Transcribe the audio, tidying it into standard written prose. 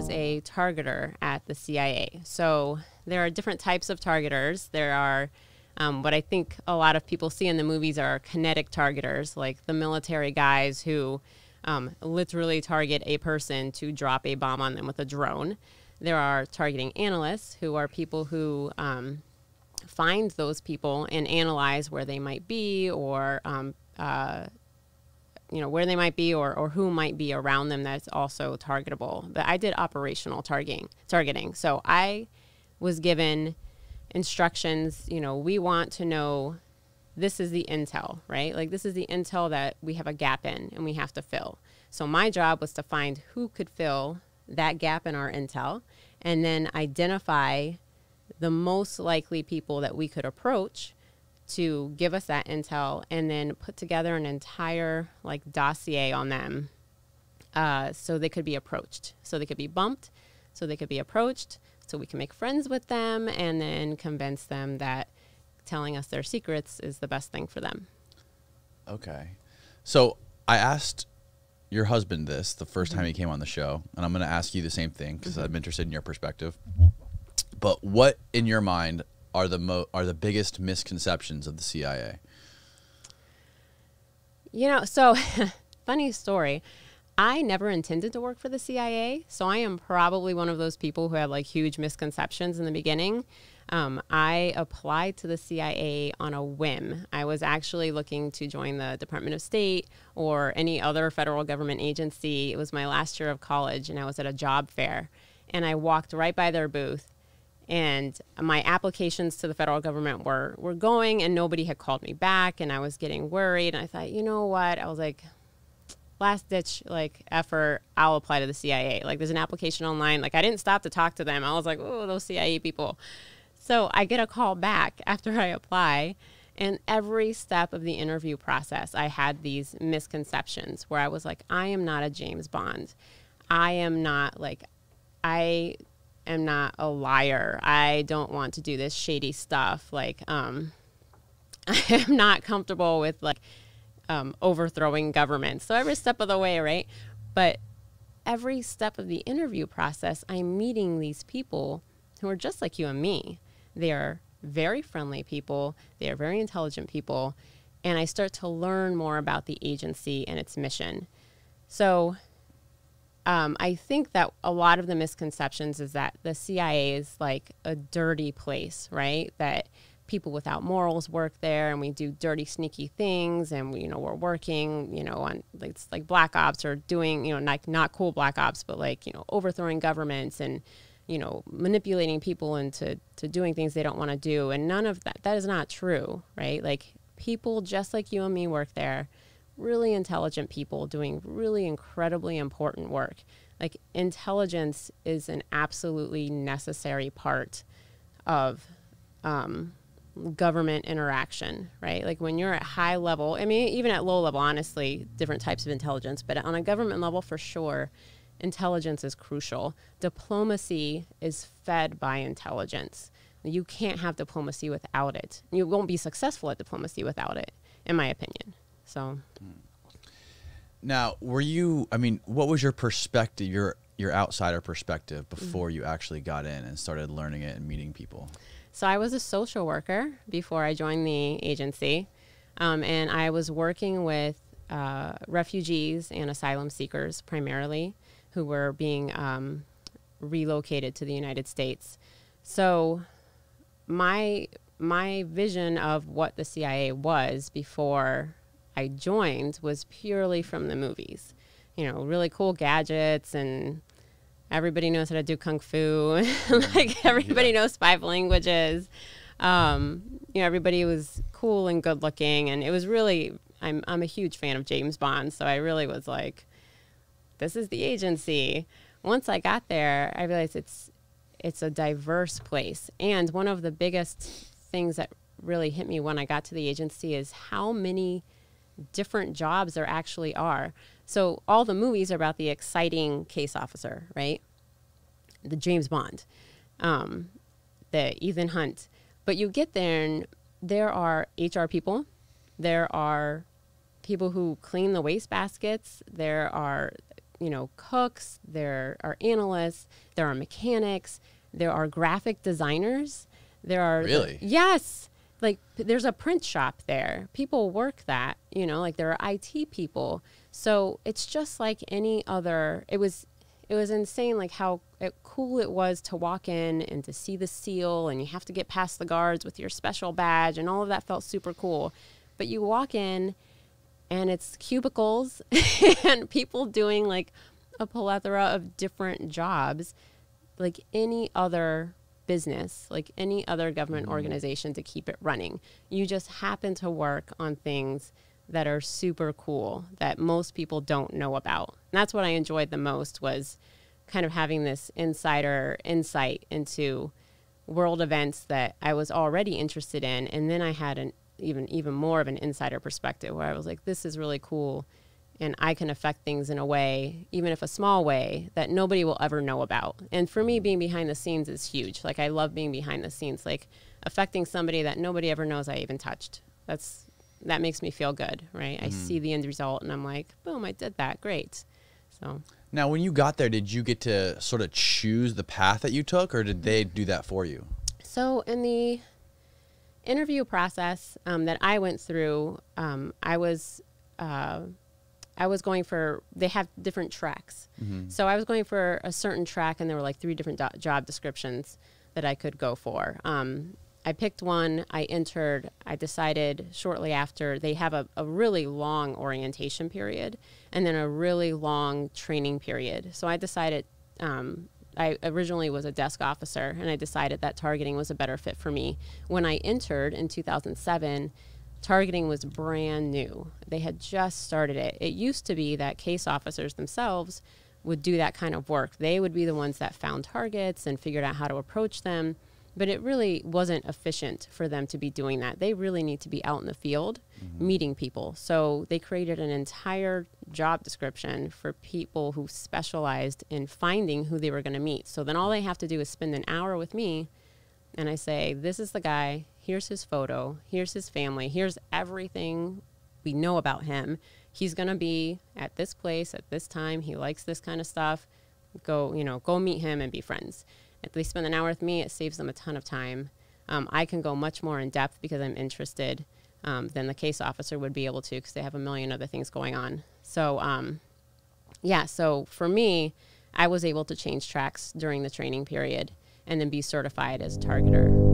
was a targeter at the CIA. So there are different types of targeters. There are what I think a lot of people see in the movies are kinetic targeters, like the military guys who literally target a person to drop a bomb on them with a drone. There are targeting analysts, who are people who find those people and analyze where they might be, or where they might be, or who might be around them that's also targetable. But I did operational targeting. So I was given instructions. We want to know, this is the intel, right? Like, this is the intel that we have a gap in and we have to fill. So my job was to find who could fill that gap in our intel, and then identify the most likely people that we could approach to give us that intel, and then put together an entire dossier on them, so they could be approached, so they could be bumped, so they could be approached, so we can make friends with them, and then convince them that telling us their secrets is the best thing for them. Okay. So I asked your husband this the first time he came on the show, and I'm going to ask you the same thing because I'm interested in your perspective. But what, in your mind, are the biggest misconceptions of the CIA? So funny story. I never intended to work for the CIA, so I am probably one of those people who had huge misconceptions in the beginning. I applied to the CIA on a whim. I was actually looking to join the Department of State or any other federal government agency. It was my last year of college, and I was at a job fair, and I walked right by their booth, and my applications to the federal government were going, and nobody had called me back, and I was getting worried, and I thought, you know what? I was like, last ditch effort, I'll apply to the CIA. There's an application online. I didn't stop to talk to them. I was like, oh, those CIA people. So I get a call back after I apply, and every step of the interview process, I had these misconceptions where I was like, I am not a James Bond. I am not a liar. I don't want to do this shady stuff. I am not comfortable with overthrowing governments. So every step of the way, right? But every step of the interview process, I'm meeting these people who are just like you and me. They are very friendly people. They are very intelligent people. And I start to learn more about the agency and its mission. So I think that a lot of the misconceptions is that the CIA is a dirty place, right? That people without morals work there, and we do dirty, sneaky things, and we're working, on it's like black ops, or doing, not cool black ops, but overthrowing governments and manipulating people into doing things they don't want to do. And none of that is not true, right? People just like you and me work there, really intelligent people doing really incredibly important work. Intelligence is an absolutely necessary part of government interaction, right? When you're at high level, even at low level, honestly, different types of intelligence, but on a government level, for sure, intelligence is crucial. Diplomacy is fed by intelligence. You can't have diplomacy without it. You won't be successful at diplomacy without it, in my opinion. So now, what was your perspective, your outsider perspective, before you actually got in and started learning it and meeting people? So I was a social worker before I joined the agency, and I was working with refugees and asylum seekers primarily, who were being relocated to the United States. So my vision of what the CIA was before I joined was purely from the movies. Really cool gadgets, and everybody knows how to do kung fu. Everybody knows 5 languages. Everybody was cool and good looking, and it was really, I'm a huge fan of James Bond, so I really was like, this is the agency. Once I got there, I realized it's a diverse place. And one of the biggest things that really hit me when I got to the agency is how many different jobs there actually are. So all the movies are about the exciting case officer, right? The James Bond, the Ethan Hunt. But you get there, and there are HR people. There are people who clean the waste baskets. There are cooks, there are analysts, there are mechanics, there are graphic designers, there are Really? Yes. Like there's a print shop there. People work that, like there are IT people. So it's just like any other. It was insane, like how cool it was to walk in and to see the seal, and you have to get past the guards with your special badge, and all of that felt super cool. But you walk in, and it's cubicles and people doing like a plethora of different jobs, like any other business, like any other government organization to keep it running. You just happen to work on things that are super cool that most people don't know about. And that's what I enjoyed the most, was kind of having this insider insight into world events that I was already interested in. And then I had an even more of an insider perspective, where I was like, this is really cool. And I can affect things in a way, even if a small way, that nobody will ever know about. And for me, being behind the scenes is huge. Like, I love being behind the scenes, like affecting somebody that nobody ever knows I even touched. That makes me feel good, right? I see the end result and I'm like, boom, I did that. Great. So Now, when you got there, did you get to sort of choose the path that you took, or did they do that for you? So in the interview process that I went through, I was going for, they have different tracks. So I was going for a certain track, and there were like 3 different job descriptions that I could go for. I picked one, I entered, I decided shortly after, they have a really long orientation period and then a really long training period. So I decided, I originally was a desk officer, and I decided that targeting was a better fit for me. When I entered in 2007, targeting was brand new. They had just started it. It used to be that case officers themselves would do that kind of work. They would be the ones that found targets and figured out how to approach them. But it really wasn't efficient for them to be doing that. They really need to be out in the field meeting people. So they created an entire job description for people who specialized in finding who they were going to meet. So then all they have to do is spend an hour with me, and I say, this is the guy, here's his photo, here's his family, here's everything we know about him. He's going to be at this place at this time. He likes this kind of stuff. Go meet him and be friends. If they spend an hour with me, it saves them a ton of time. I can go much more in depth because I'm interested than the case officer would be able to, because they have a million other things going on. So, so for me, I was able to change tracks during the training period and then be certified as a targeter.